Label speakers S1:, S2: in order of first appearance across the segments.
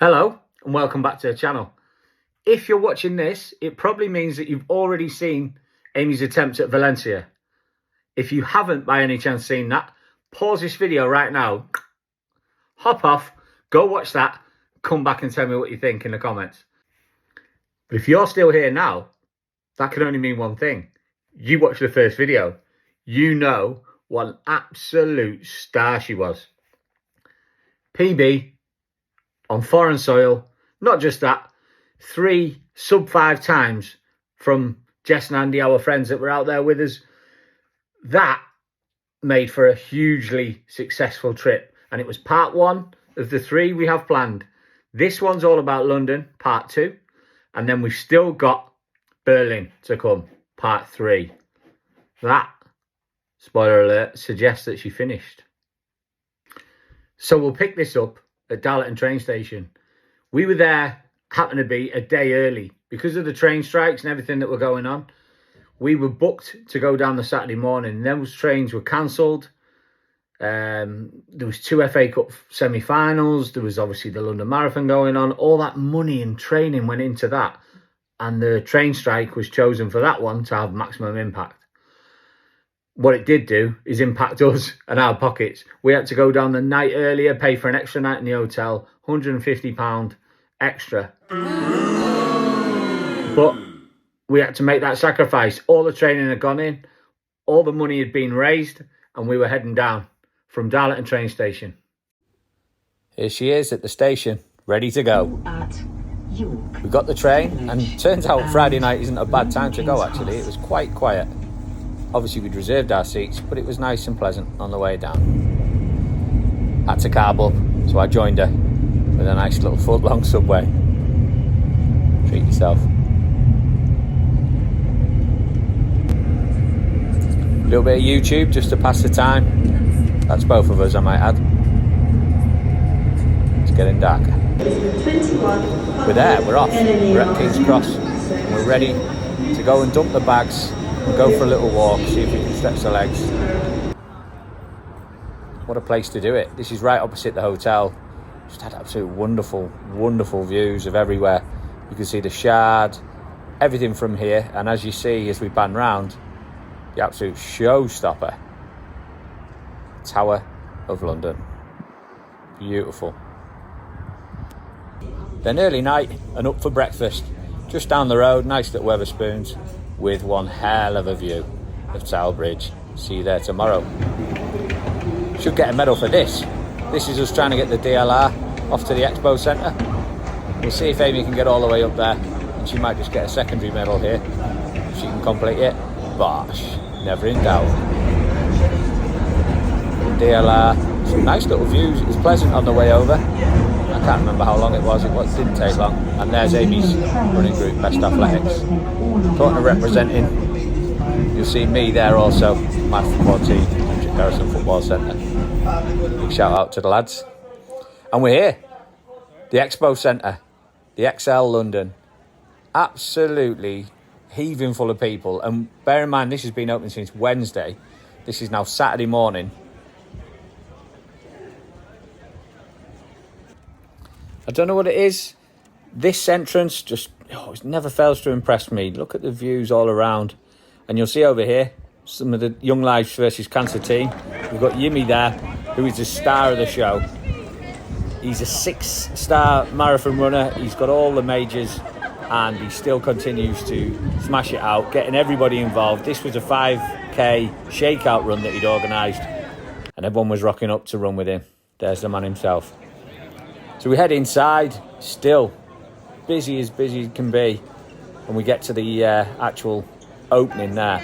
S1: Hello and welcome back to the channel. If you're watching this, it probably means that you've already seen Amy's attempt at Valencia. If you haven't by any chance seen that, pause this video right now, hop off, go watch that, come back and tell me what you think in the comments. But if you're still here now, that can only mean one thing. You watched the first video. You know what an absolute star she was. PB on foreign soil, not just that, 3 sub-5 times from Jess and Andy, our friends that were out there with us. That made for a hugely successful trip, and it was part 1 of the 3 we have planned. This one's all about London, part 2, and then we've still got Berlin to come, part 3. That, spoiler alert, suggests that she finished. So we'll pick this up at Darlington train station. We were there, happened to be a day early because of the train strikes and everything that were going on. We were booked to go down the Saturday morning. Those trains were cancelled. There was 2 FA Cup semi-finals. There was obviously the London Marathon going on. All that money and training went into that, and the train strike was chosen for that one to have maximum impact. What it did do is impact us and our pockets. We had to go down the night earlier, pay for an extra night in the hotel, £150 extra. But we had to make that sacrifice. All the training had gone in, all the money had been raised, and we were heading down from Darlington train station. Here she is at the station, ready to go. We got the train, and turns out Friday night isn't a bad time to go actually. It was quite quiet. Obviously, we'd reserved our seats, but it was nice and pleasant on the way down. Had to carb up, so I joined her with a nice little foot-long Subway. Treat yourself. A little bit of YouTube just to pass the time. That's both of us, I might add. It's getting darker. We're there, we're off. We're at King's Cross. And we're ready to go and dump the bags. We'll go for a little walk, see if we can stretch the legs. What a place to do it. This is right opposite the hotel. Just had absolute wonderful, wonderful views of everywhere. You can see the Shard, everything from here. And as you see, as we pan round, the absolute showstopper, Tower of London. Beautiful. Then early night and up for breakfast. Just down the road, nice little Wetherspoons, with one hell of a view of Tower Bridge. See you there tomorrow. Should get a medal for this. This is us trying to get the DLR off to the Expo Centre. We'll see if Amy can get all the way up there, and she might just get a secondary medal here if she can complete it. Bosh, never in doubt. DLR, some nice little views. It was pleasant on the way over. I can't remember how long it was. It didn't take long. And there's Amy's running group, Best Athletics. Corner representing. You'll see me there also. My football team, Garrison Football Centre. Big shout out to the lads. And we're here. The Expo Centre. The XL London. Absolutely heaving full of people. And bear in mind, this has been open since Wednesday. This is now Saturday morning. I don't know what it is. This entrance just, it never fails to impress me. Look at the views all around. And you'll see over here, some of the Young Lives versus Cancer team. We've got Yimmy there, who is the star of the show. He's a 6-star marathon runner. He's got all the majors, and he still continues to smash it out, getting everybody involved. This was a 5K shakeout run that he'd organised, and everyone was rocking up to run with him. There's the man himself. So we head inside, still busy as can be, and we get to the actual opening there.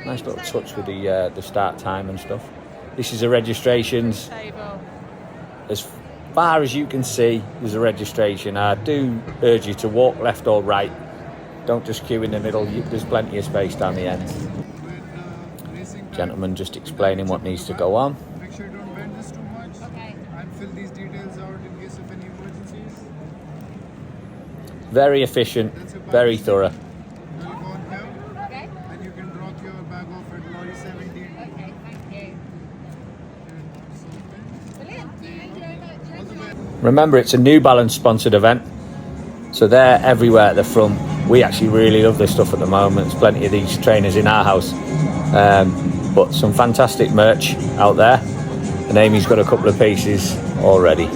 S1: Nice little touch with the start time and stuff. This is the registrations. As far as you can see, there's a registration. I do urge you to walk left or right. Don't just queue in the middle. There's plenty of space down the end. Gentleman just explaining what needs to go on.
S2: Make sure you don't bend this too much. Okay. And fill these details out in case of any emergencies.
S1: Very efficient, very thorough.
S2: Will you go on here?
S3: Okay.
S2: And you can drop your bag off at lorry 17.
S3: Okay, thank you. Brilliant. Thank you very much.
S1: Remember, it's a New Balance sponsored event, so they're everywhere at the front. We actually really love this stuff at the moment. There's plenty of these trainers in our house, but some fantastic merch out there, and Amy's got a couple of pieces already.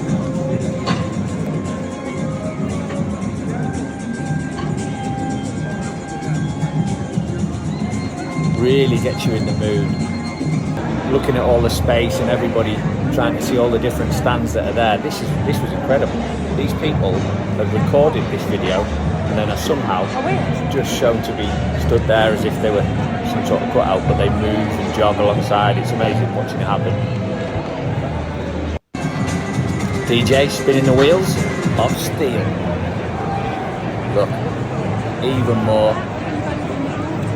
S1: Really gets you in the mood. Looking at all the space and everybody trying to see all the different stands that are there. This was incredible. These people have recorded this video and then are somehow just shown to be stood there as if they were some sort of cutout, but they move and jog alongside. It's amazing watching it happen. DJ spinning the wheels of steel. Look, even more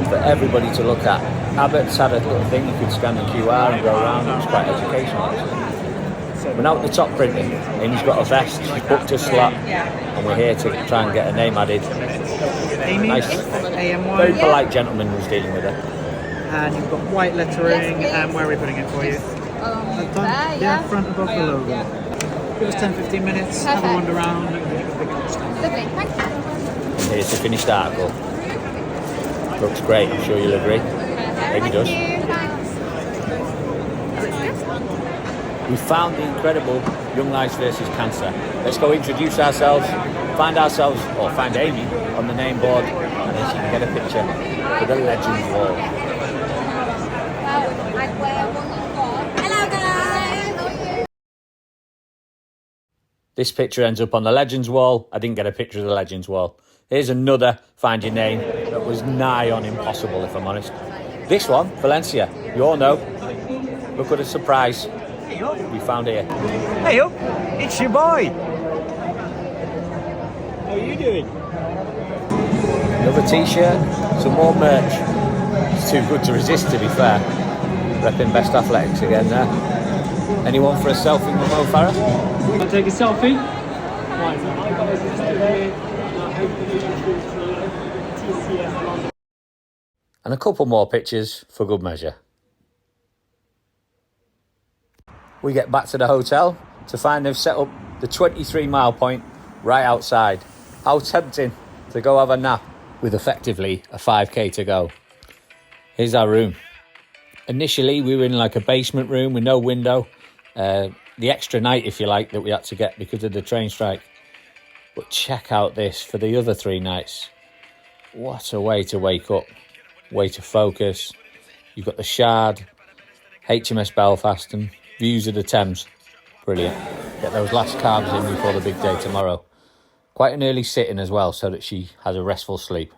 S1: for everybody to look at. Abbott's had a little thing you could scan the QR and go around. It was quite educational actually. We're now at the top printing. Amy's got a vest, she's booked a slot, and we're here to try and get her name added.
S3: Amy,
S1: Nice,
S3: AMY.
S1: very polite gentleman who's dealing with her.
S3: And you've got white lettering,
S4: Yes,
S3: and where are we putting it for you?
S4: There, yeah.
S3: Front above the logo. Give us 10-15 minutes, have a
S4: Perfect.
S3: wander around, and then you can pick up the stand.
S4: Lovely, thank you.
S1: And here's the finished article. Looks great, I'm sure you'll agree. Amy does.
S4: Thanks.
S1: We found the incredible Young Lives versus Cancer. Let's go introduce ourselves, find Amy on the name board, and then she can get a picture for the Legends Wall.
S4: Hello guys.
S1: This picture ends up on the Legends Wall. I didn't get a picture of the Legends Wall. Here's another Find Your Name that was nigh on impossible, if I'm honest. This one, Valencia, you all know. Look at the surprise we found here.
S5: Hey up, it's your boy. How are you doing?
S1: Another t-shirt, some more merch. It's too good to resist, to be fair. Repping Best Athletics again there. Anyone for a selfie with Mo Farah?
S5: Want to take a selfie? Right, so hi guys, it's today. Hopefully TCF.
S1: And a couple more pictures for good measure. We get back to the hotel to find they've set up the 23-mile point right outside. How tempting to go have a nap with effectively a 5k to go. Here's our room. Initially, we were in like a basement room with no window. The extra night, if you like, that we had to get because of the train strike. But check out this for the other 3 nights. What a way to wake up. Way to focus. You've got the Shard, HMS Belfast, and views of the Thames. Brilliant. Get those last carbs in before the big day tomorrow. Quite an early sit-in as well, so that she has a restful sleep.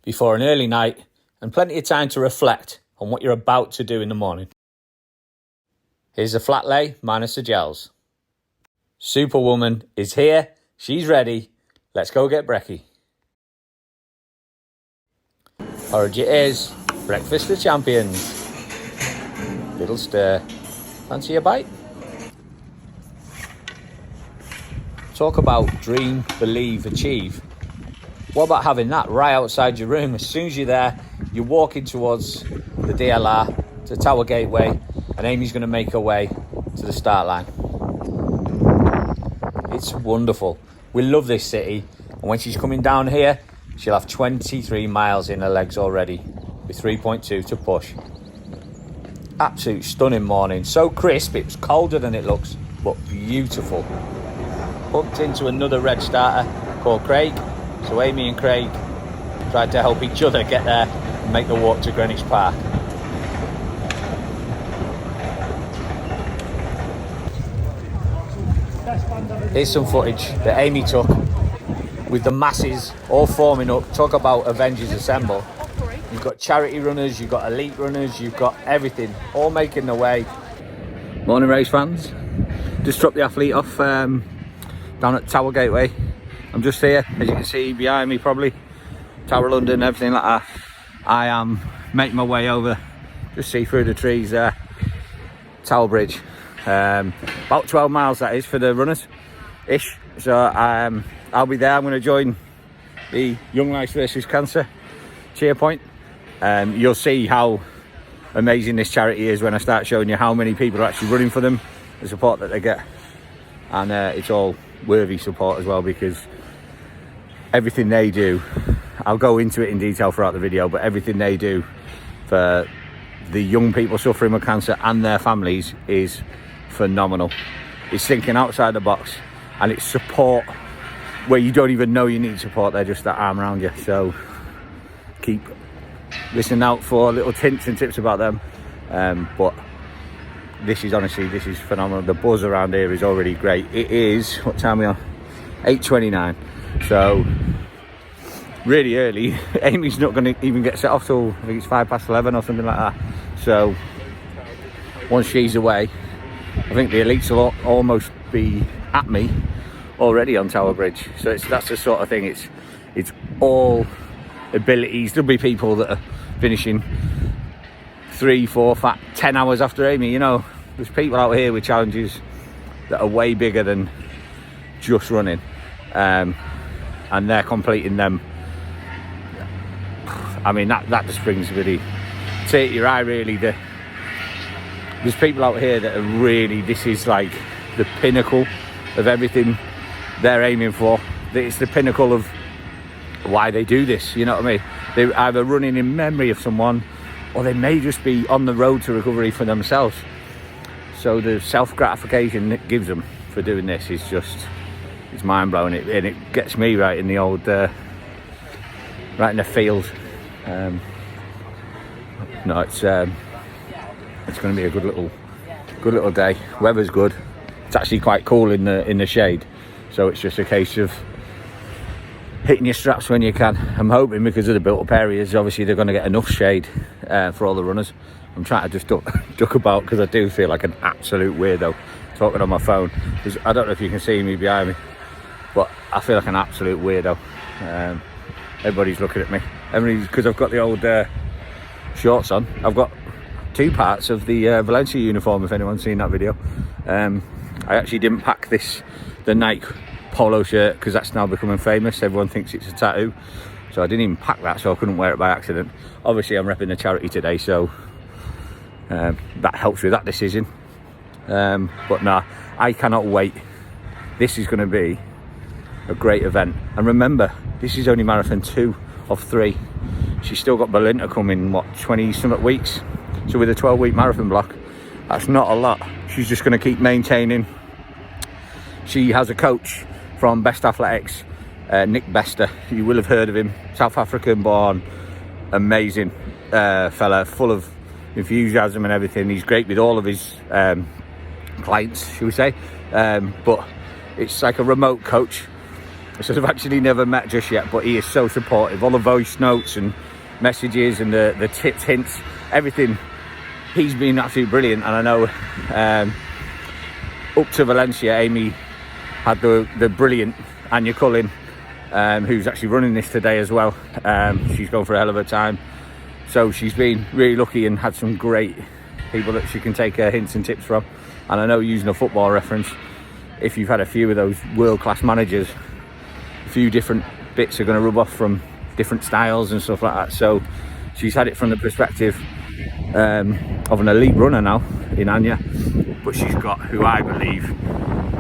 S1: Before an early night, and plenty of time to reflect on what you're about to do in the morning. Here's the flat lay minus the gels. Superwoman is here. She's ready. Let's go get brekkie. Porridge it is. Breakfast of champions. Little stir. Fancy a bite? Talk about dream, believe, achieve. What about having that right outside your room? As soon as you're there, you're walking towards the DLR, to Tower Gateway, and Amy's going to make her way to the start line. It's wonderful. We love this city, and when she's coming down here, she'll have 23 miles in her legs already, with 3.2 to push. Absolute stunning morning. So crisp, it was colder than it looks, but beautiful. Bumped into another red starter called Craig. So Amy and Craig tried to help each other get there and make the walk to Greenwich Park. Here's some footage that Amy took with the masses all forming up. Talk about Avengers Assemble. You've got charity runners, you've got elite runners, you've got everything all making their way. Morning race fans. Just dropped the athlete off down at Tower Gateway. I'm just here, as you can see behind me probably, Tower London, everything like that. I am making my way over, just see through the trees there, Tower Bridge. About 12 miles that is for the runners ish. So I'll be there. I'm going to join the Young Lives versus Cancer cheer point. You'll see how amazing this charity is when I start showing you how many people are actually running for them, the support that they get. and it's all worthy support as well, because everything they do, I'll go into it in detail throughout the video, but everything they do for the young people suffering with cancer and their families is phenomenal. It's thinking outside the box, and it's support where you don't even know you need support. They're just that arm around you. So keep listening out for little hints and tips about them. But this is honestly, this is phenomenal. The buzz around here is already great. It is, what time are we on? 8:29. So really early. Amy's not going to even get set off till, I think it's 11:05 or something like that. So once she's away, I think the elites will almost be at me already on Tower Bridge. So that's the sort of thing. It's all abilities. There'll be people that are finishing 3, 4, 5, 10 hours after Amy. You know, there's people out here with challenges that are way bigger than just running, and they're completing them. I mean, that just brings really tear to your eye, really. There's people out here that are really, this is like the pinnacle of everything they're aiming for. It's the pinnacle of why they do this, you know what I mean? They're either running in memory of someone, or they may just be on the road to recovery for themselves. So the self-gratification it gives them for doing this is just, it's mind-blowing. And it gets me right in the old, right in the field. No, it's going to be a good little day. Weather's good. It's actually quite cool in the shade. So it's just a case of hitting your straps when you can. I'm hoping, because of the built-up areas, obviously they're going to get enough shade for all the runners. I'm trying to just duck about, because I do feel like an absolute weirdo talking on my phone. I don't know if you can see me behind me, but I feel like an absolute weirdo. Everybody's looking at me. Because I've got the old shorts on. I've got 2 parts of the Valencia uniform, if anyone's seen that video. I actually didn't pack the Nike polo shirt, because that's now becoming famous. Everyone thinks it's a tattoo, so I didn't even pack that, so I couldn't wear it by accident. Obviously I'm repping the charity today, so that helps with that decision. But no, I cannot wait. This is going to be a great event. And remember, this is only marathon 2 of 3. She's still got Berlin coming, what, 20-something weeks? So with a 12-week marathon block, that's not a lot. She's just going to keep maintaining. She has a coach from Best Athletics, Nick Bester. You will have heard of him. South African born, amazing fella, full of enthusiasm and everything. He's great with all of his clients, should we say. But it's like a remote coach. So I've actually never met just yet, but he is so supportive. All the voice notes and messages and the tips, hints, everything. He's been absolutely brilliant. And I know up to Valencia, Amy had the brilliant Anya Cullen, who's actually running this today as well. She's gone for a hell of a time. So she's been really lucky and had some great people that she can take her hints and tips from. And I know, using a football reference, if you've had a few of those world-class managers, a few different bits are going to rub off from different styles and stuff like that. So she's had it from the perspective of an elite runner now in Anya, but she's got who I believe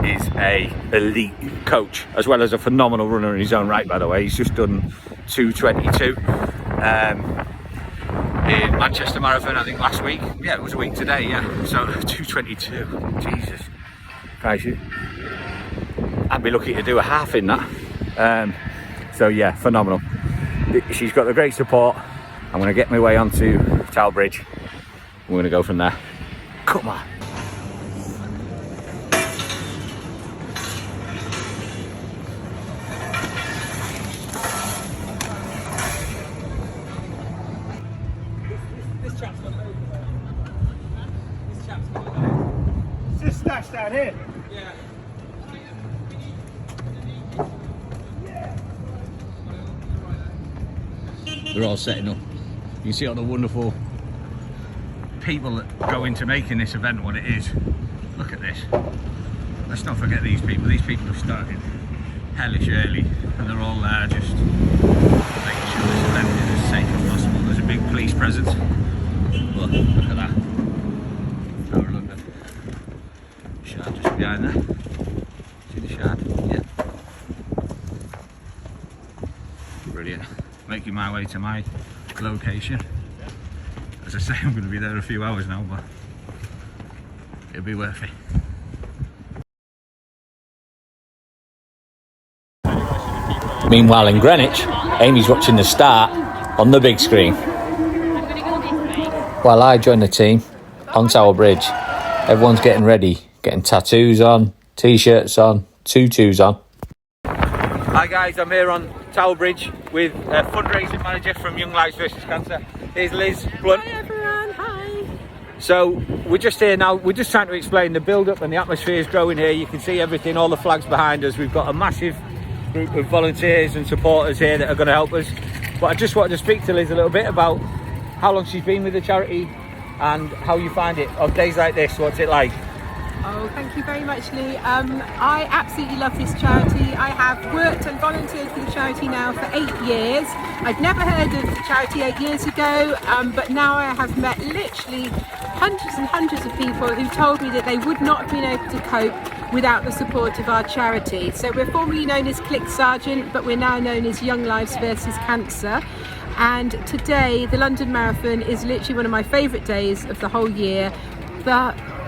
S1: is a elite coach, as well as a phenomenal runner in his own right, by the way. He's just done 2:22 in Manchester Marathon, I think last week. Yeah, it was a week today, yeah. So 2:22, Jesus Christ, I'd be lucky to do a half in that. So yeah, phenomenal. She's got the great support. I'm going to get my way onto Tower Bridge. We're going to go from there. Come on.
S5: This chap's got it open there. This chap's got it open. Is this stashed down here? Yeah.
S1: They're all setting up. You can see all the wonderful people that go into making this event what it is. Look at this. Let's not forget these people. These people have started hellish early, and they're all there just making sure this event is as safe as possible. There's a big police presence. Look at that. Tower of London. Shard just behind there.
S6: my way to my location. As I say, I'm going to be there a few hours now, but it'll be worth it.
S1: Meanwhile in Greenwich, Amy's watching the start on the big screen. While I join the team on Tower Bridge, everyone's getting ready, getting tattoos on, t-shirts on, tutus on. Hi guys, I'm here on Tower Bridge with a fundraising manager from Young Lives vs Cancer. Here's Liz Blunt.
S4: Hi everyone, hi.
S1: So we're just here now, we're just trying to explain the build-up and the atmosphere is growing here. You can see everything, all the flags behind us. We've got a massive group of volunteers and supporters here that are going to help us. But I just wanted to speak to Liz a little bit about how long she's been with the charity and how you find it on days like this. What's it like?
S7: Oh, thank you very much, Lee. I absolutely love this charity. I have worked and volunteered for the charity now for 8 years. I'd never heard of the charity 8 years ago, but now I have met literally hundreds and hundreds of people who told me that they would not have been able to cope without the support of our charity. So we're formerly known as Click Sergeant, but we're now known as Young Lives vs Cancer. And today, the London Marathon is literally one of my favourite days of the whole year.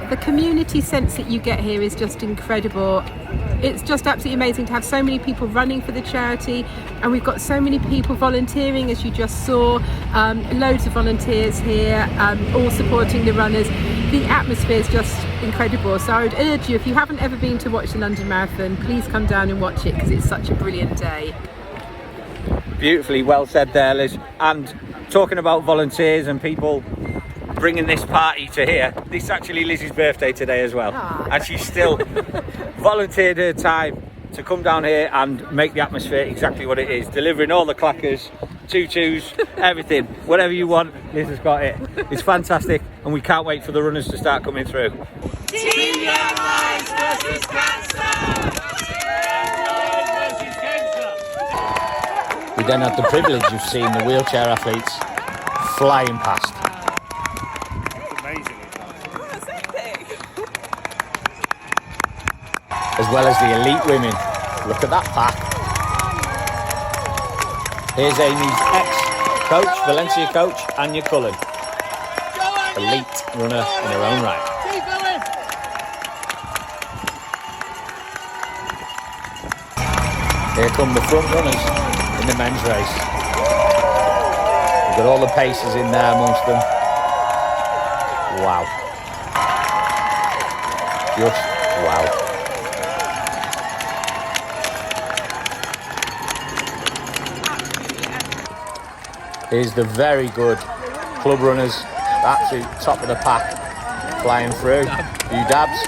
S7: The community sense that you get here is just incredible. It's just absolutely amazing to have so many people running for the charity, and we've got so many people volunteering, as you just saw. Loads of volunteers here, all supporting the runners. The atmosphere is just incredible. So I would urge you, if you haven't ever been to watch the London Marathon, please come down and watch it because it's such a brilliant day.
S1: Beautifully well said there, Liz. And talking about volunteers and people bringing this party to here, this is actually Liz's birthday today as well.
S7: Aww.
S1: And she's still volunteered her time to come down here and make the atmosphere exactly what it is, delivering all the clackers, tutus, everything, whatever you want, Liz has got it. It's fantastic and we can't wait for the runners to start coming through.
S5: Team Young Lives vs Cancer!
S1: We then had the privilege of seeing the wheelchair athletes flying past. As well as the elite women. Look at that pack. Here's Amy's ex-coach, Valencia coach, Anya Cullen. Elite runner in her own right. Here come the front runners in the men's race. We've got all the pacers in there amongst them. Wow. Just wow. Here's the very good club runners, absolute top of the pack, flying through. Few dabs.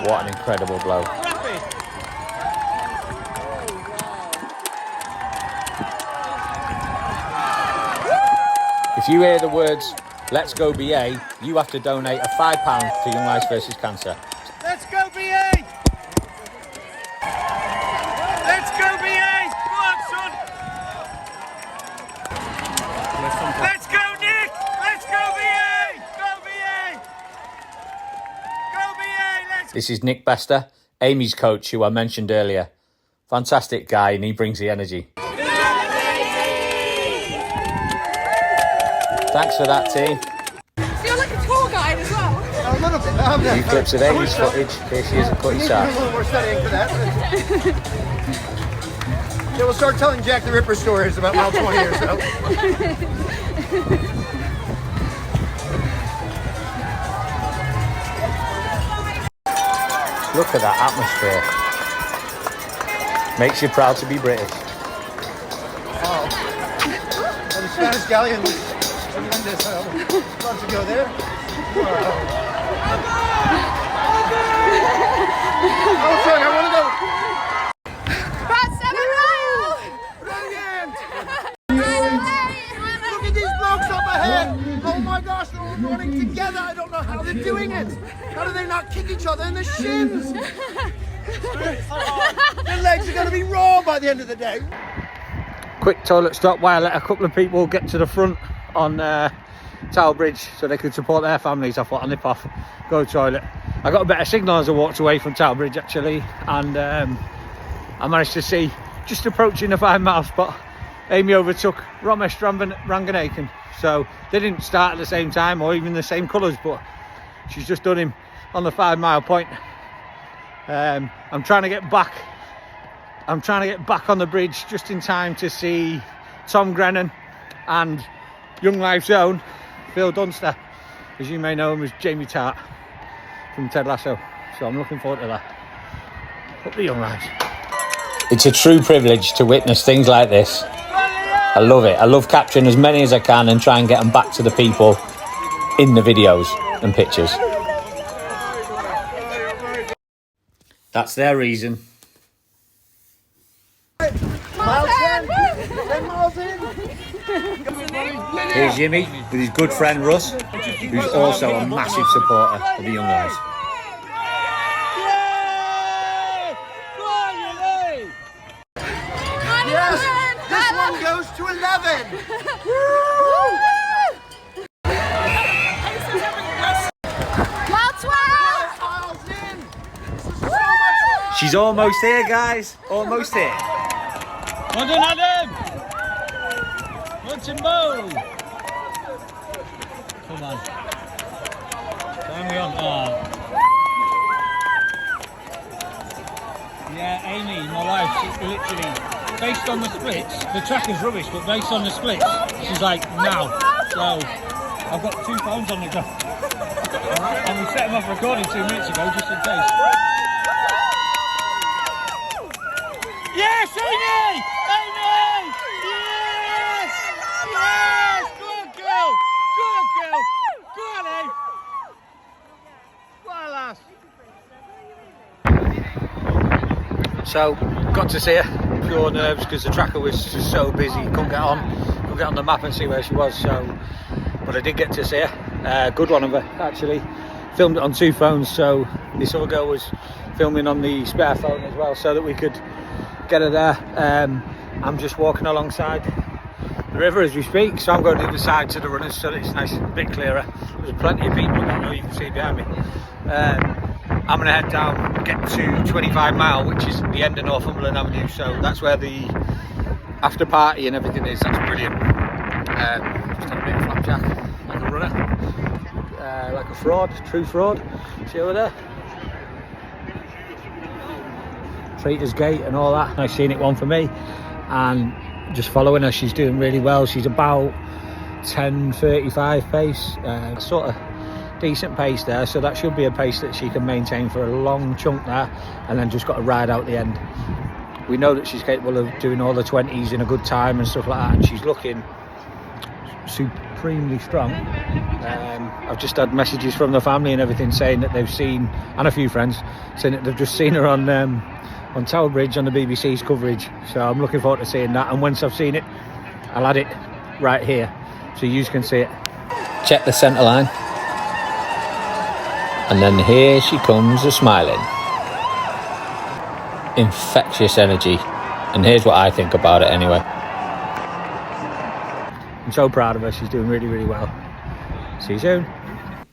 S1: What an incredible blow. If you hear the words, "Let's go BA," you have to donate a £5 to Young Lives vs Cancer.
S5: Let's go BA! Let's go BA! Go on, son! Let's go, Nick! Let's go BA! Go BA! Go BA! Let's
S1: This is Nick Bester, Amy's coach, who I mentioned earlier. Fantastic guy, and he brings the energy. Thanks for that, team.
S4: So you're like a tour guide as well?
S2: A little bit.
S1: A few clips of Amy's footage. Here she is at Cutty
S2: A
S1: Sark.
S2: little more studying for that. Yeah, we'll start telling Jack the Ripper stories about mile 20 or so.
S1: Look at that atmosphere. Makes you proud to be British.
S2: Oh, the Spanish galleon was tremendous. I'd love to go there. Oh, sorry, I want to go.
S4: About 7 miles!
S2: Look at these blokes up ahead. Oh my gosh, they're all running together. I don't know how they're doing it. How do they not kick each other in the shins? Their legs are going to be raw by the end of the day.
S1: Quick toilet stop while I let a couple of people get to the front on Tower Bridge so they could support their families. I thought I'll nip off, go to the toilet. I got a better signal as I walked away from Tower Bridge actually, and I managed to see just approaching the 5 mile spot, Amy overtook Romesh Ranganathan. So they didn't start at the same time or even the same colours, but she's just done him on the 5 mile point. I'm trying to get back on the bridge just in time to see Tom Grennan and Young Life's own Phil Dunster, as you may know him as Jamie Tart from Ted Lasso. So I'm looking forward to that. Up the Young Lives. It's a true privilege to witness things like this. I love it. I love capturing as many as I can and try and get them back to the people in the videos and pictures. That's their reason.
S2: Miles 10. 10 miles in.
S1: Here's Jimmy with his good friend Russ, who's also a massive supporter of the Young Lives.
S2: Yes, this one goes to 11.
S4: Mile 12!
S2: 12 miles in. This is so much fun.
S1: She's almost here, guys. Almost here.
S5: Well done, Adam! Well, Timbo! Come on. Hang on. Yeah, Amy, my wife, she's literally, based on the splits, the track is rubbish, but based on the splits, she's like, now. So, I've got 2 phones on the go. And we set them off recording 2 minutes ago, just in case. Yes, Amy! Amy! Yes! Yes! Good girl! Good girl! Go on, Amy! Go on, lass!
S1: So, got to see her. Pure nerves because the tracker was just so busy. Couldn't get on the map and see where she was. So, but I did get to see her. Good one of her, actually. Filmed it on 2 phones. So this other girl was filming on the spare phone as well, so that we could get her there. I'm just walking alongside the river as we speak, so I'm going to the side to the runners so that it's nice and a bit clearer. There's plenty of people, I know you can see behind me. I'm going to head down, get to 25 mile, which is the end of Northumberland Avenue, so that's where the after party and everything is. That's brilliant. Just had a bit of flapjack, like a runner, like a fraud, true fraud. See over there? Traitors Gate and all that. Nice scenic one for me, and just following her. She's doing really well. She's about 10:35 pace, sort of decent pace there, so that should be a pace that she can maintain for a long chunk there, and then just got to ride out the end. We know that she's capable of doing all the 20s in a good time and stuff like that, and she's looking supremely strong. I've just had messages from the family and everything saying that they've seen, and a few friends saying that they've just seen her on Tower Bridge on the BBC's coverage, so I'm looking forward to seeing that, and once I've seen it I'll add it right here so you can see it. Check the centre line, and then here she comes, a-smiling. Infectious energy, and here's what I think about it anyway. I'm so proud of her, she's doing really, really well. See you soon.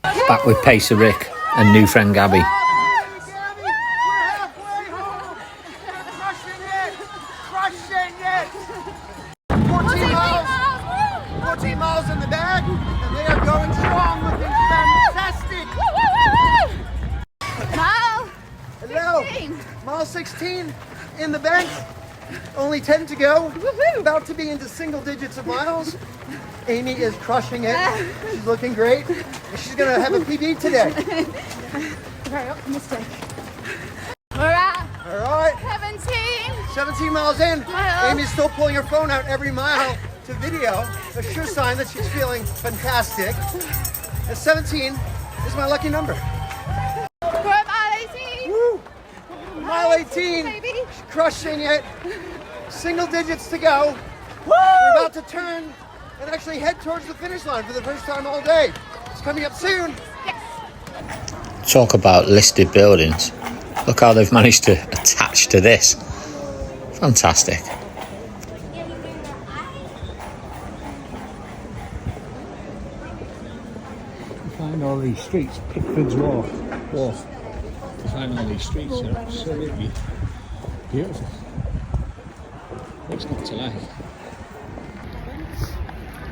S1: Back with Pacer Rick and new friend Gabby.
S2: Gabby, we're halfway home. Crushing it. 14 miles in the bag, and they are going strong, looking fantastic.
S4: Mile
S2: Hello.
S4: 16.
S2: Mile 16 in the bank. Only 10 to go. About to be into single digits of miles. Amy is crushing it. She's looking great. And she's going to have a PB today.
S4: Very optimistic. We're at
S2: All right. 17 miles in. Amy's still pulling her phone out every mile to video. A sure sign that she's feeling fantastic. And 17 is my lucky number.
S4: We're at mile 18.
S2: Woo! Mile 18.
S4: Baby.
S2: She's crushing it. Single digits to go. We're about to turn and actually head towards the finish line for the first time all day. It's coming up soon.
S1: Talk about listed buildings. Look how they've managed to attach to this. Fantastic. Find all these streets, Pickford's Wharf. Find all these streets are absolutely beautiful. What's not to like?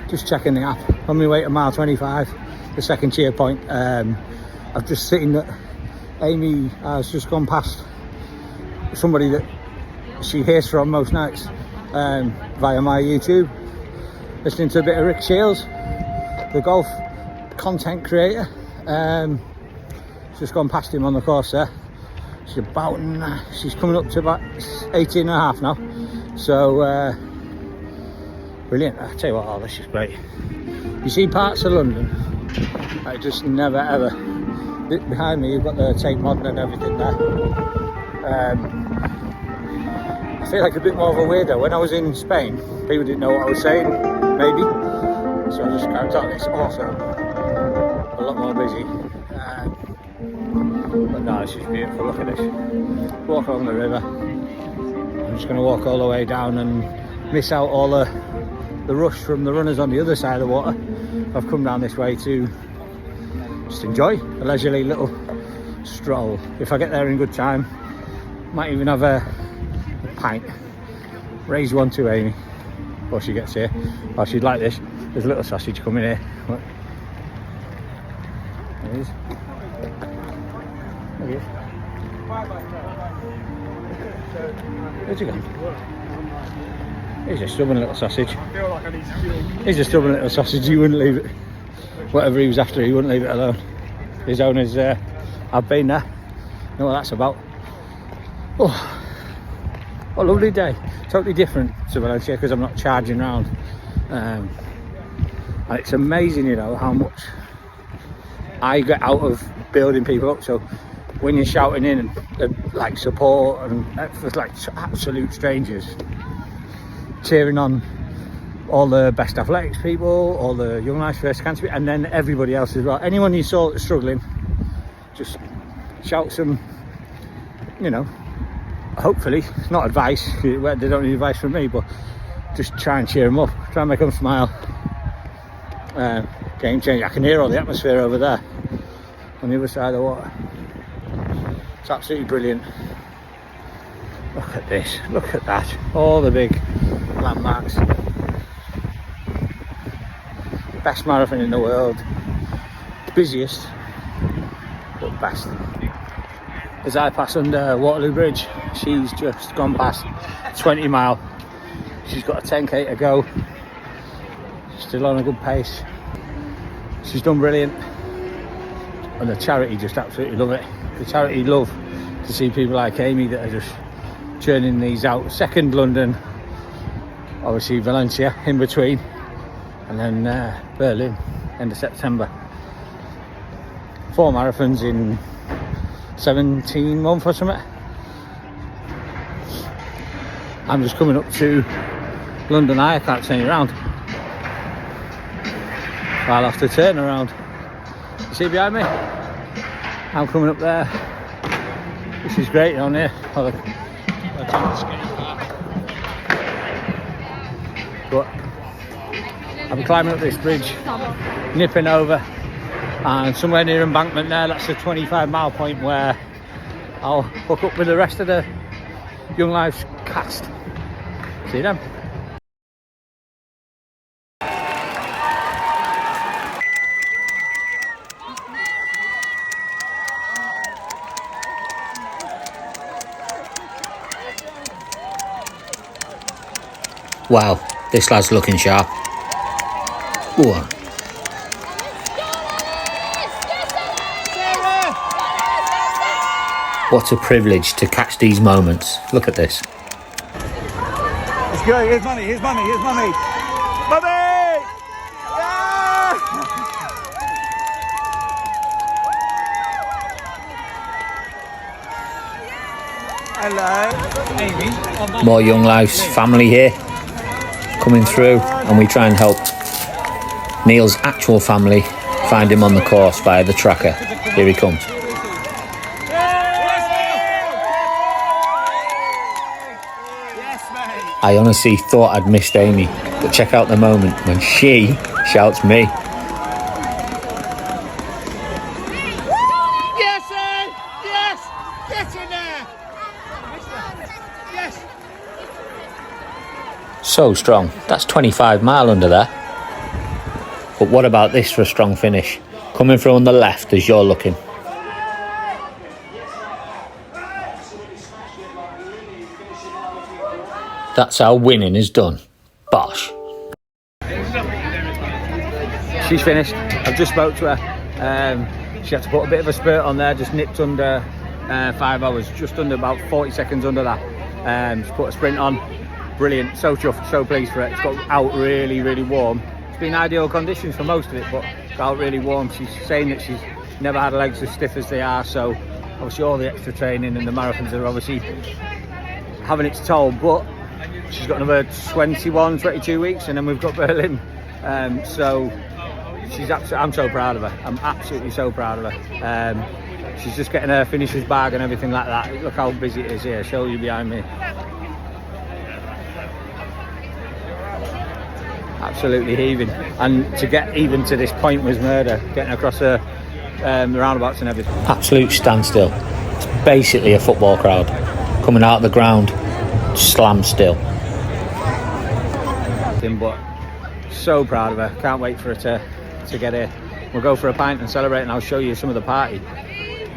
S1: Just checking the app. On my way to mile 25, the second cheer point. I've just seen that Amy has just gone past somebody that she hears from most nights via my YouTube, listening to a bit of Rick Shields, the golf content creator. Just gone past him on the course there. She's coming up to about 18 and a half now. So brilliant. I tell you what, oh, this is great. You see parts of London I just never ever. Behind me you've got the Tate Modern and everything there. I feel like a bit more of a weirdo. When I was in Spain, people didn't know what I was saying, maybe. So I just carried on. It's also a lot more busy. But no, it's just beautiful. Look at this. Walk along the river. I'm just going to walk all the way down and miss out all the rush from the runners on the other side of the water. I've come down this way to just enjoy a leisurely little stroll. If I get there in good time, might even have a pint. Raise one to Amy before she gets here. Oh, she'd like this. There's a little sausage coming here. Look. There it is. There it is. Where'd you go? He's a stubborn little sausage. He's a stubborn little sausage. He wouldn't leave it. Whatever he was after, he wouldn't leave it alone. His owners, I've been there. Know what that's about. Oh, what a lovely day. Totally different to Valencia because I'm not charging around. And it's amazing, you know, how much I get out of building people up. So when you're shouting in and like support and for like absolute strangers, cheering on all the best athletics people, all the young life first cancer, and then everybody else as well. Anyone you saw that's struggling, just shout some, you know, hopefully, not advice, they don't need advice from me, but just try and cheer them up, try and make them smile. Game changer. I can hear all the atmosphere over there on the other side of the water. It's absolutely brilliant. Look at this, look at that, all the big landmarks. Best marathon in the world, busiest but best. As I pass under Waterloo Bridge, she's just gone past 20 mile. She's got a 10k to go, still on a good pace. She's done brilliant, and the charity just absolutely love it. The charity love to see people like Amy that are just churning these out. Second London, obviously Valencia in between, and then Berlin end of September. 4 marathons in 17 months or something. I'm just coming up to London Eye. I can't turn around, so I'll have to turn around. You see behind me? I'm coming up there. This is great on here. Oh, look. But I'm climbing up this bridge, nipping over, and somewhere near embankment there, that's the 25 mile point where I'll hook up with the rest of the Young Lives cast. See them?
S8: Wow, this lad's looking sharp. Ooh. What a privilege to catch these moments. Look at this.
S6: Let's go, here's money, here's money, here's money. Money! Yeah! Hello. Amy.
S8: More Young Lives family here coming through, and we try and help Neil's actual family find him on the course via the tracker. Here he comes. I honestly thought I'd missed Amy, but check out the moment when she shouts me.
S6: Yes, Ed! Yes! Get in there! Yes!
S8: So strong. That's 25 mile under there. But what about this for a strong finish? Coming through on the left as you're looking. That's how winning is done. Bosh.
S1: She's finished. I've just spoke to her. She had to put a bit of a spurt on there, just nipped under 5 hours, just under about 40 seconds under that. She put a sprint on. Brilliant. So chuffed, so pleased for it. It's got out really, really warm. It's been ideal conditions for most of it, but got out really warm. She's saying that she's never had her legs as stiff as they are, so obviously all the extra training and the marathons are obviously having its toll, but she's got another 21, 22 weeks and then we've got Berlin. So she's I'm so proud of her. I'm absolutely so proud of her. She's just getting her finisher's bag and everything like that. Look how busy it is here. Show you behind me. Absolutely heaving, and to get even to this point was murder, getting across the roundabouts and everything.
S8: Absolute standstill. It's basically a football crowd coming out of the ground, slam still.
S1: But so proud of her, can't wait for her to get here. We'll go for a pint and celebrate, and I'll show you some of the party.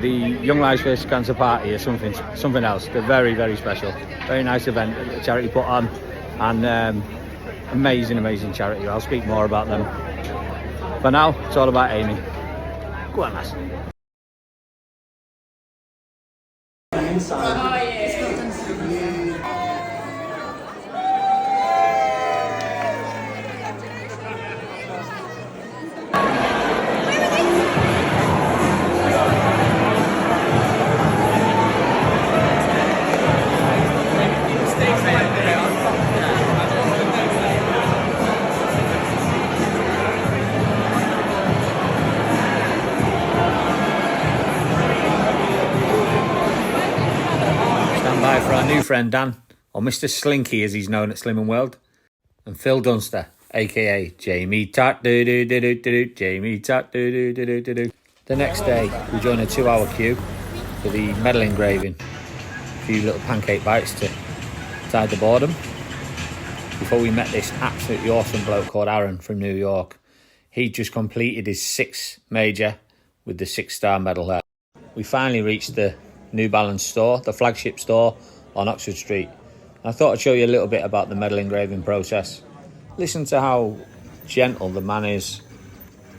S1: The Young Lives vs Cancer party is something else. They're very, very special, very nice event that the charity put on, and amazing charity. I'll speak more about them. For now, it's all about Amy. Go on, lass.
S8: By for our new friend Dan, or Mr. Slinky as he's known at Slimming World, and Phil Dunster, aka Jamie Tart Jamie Tart The next day we join a 2-hour queue for the medal engraving. A few little pancake bites to tide the boredom before we met this absolutely awesome bloke called Aaron from New York. He'd just completed his 6th major with the 6-star medal there. We finally reached the New Balance store, the flagship store on Oxford Street. I thought I'd show you a little bit about the medal engraving process. Listen to how gentle the man is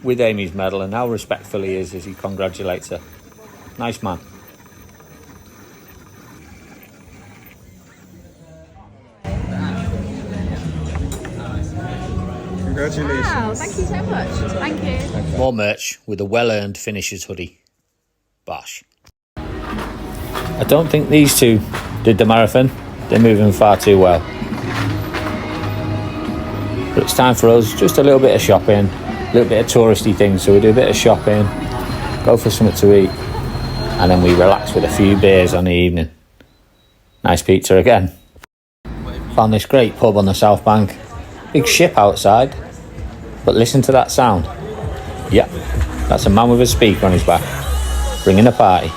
S8: with Amy's medal and how respectful he is as he congratulates her. Nice man.
S2: Congratulations.
S4: Wow, thank you so much. Thank you.
S8: More merch with a well-earned finisher's hoodie. Bosh. I don't think these two did the marathon. They're moving far too well. But it's time for us, just a little bit of shopping, a little bit of touristy things. So we do a bit of shopping, go for something to eat, and then we relax with a few beers on the evening. Nice pizza again. Found this great pub on the South Bank. Big ship outside, but listen to that sound. Yep, that's a man with a speaker on his back, bringing a party.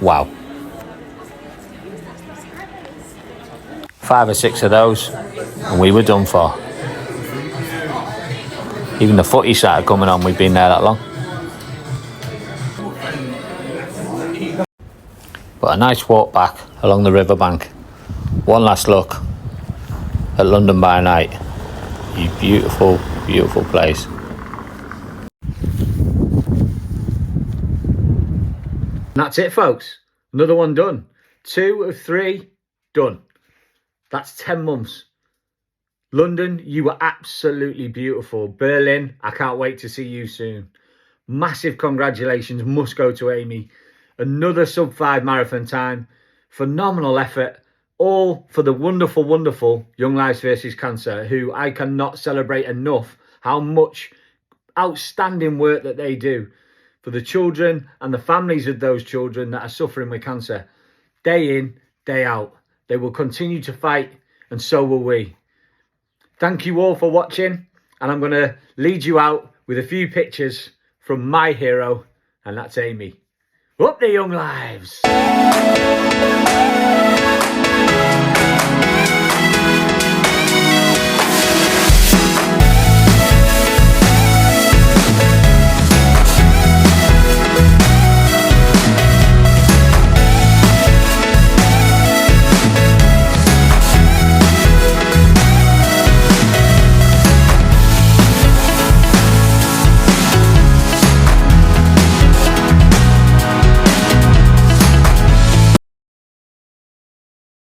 S8: Wow. 5 or 6 of those and we were done for. Even the footy started coming on, we've been there that long. But a nice walk back along the riverbank. One last look at London by night. You beautiful, beautiful place.
S1: That's it, folks. Another one done. 2 of 3 done. That's 10 months. London, you were absolutely beautiful. Berlin, I can't wait to see you soon. Massive congratulations must go to Amy. Another sub-5 marathon time. Phenomenal effort. All for the wonderful, wonderful Young Lives vs Cancer, who I cannot celebrate enough how much outstanding work that they do for the children and the families of those children that are suffering with cancer. Day in, day out. They will continue to fight, and so will we. Thank you all for watching, and I'm going to lead you out with a few pictures from my hero, and that's Amy. Up the Young Lives!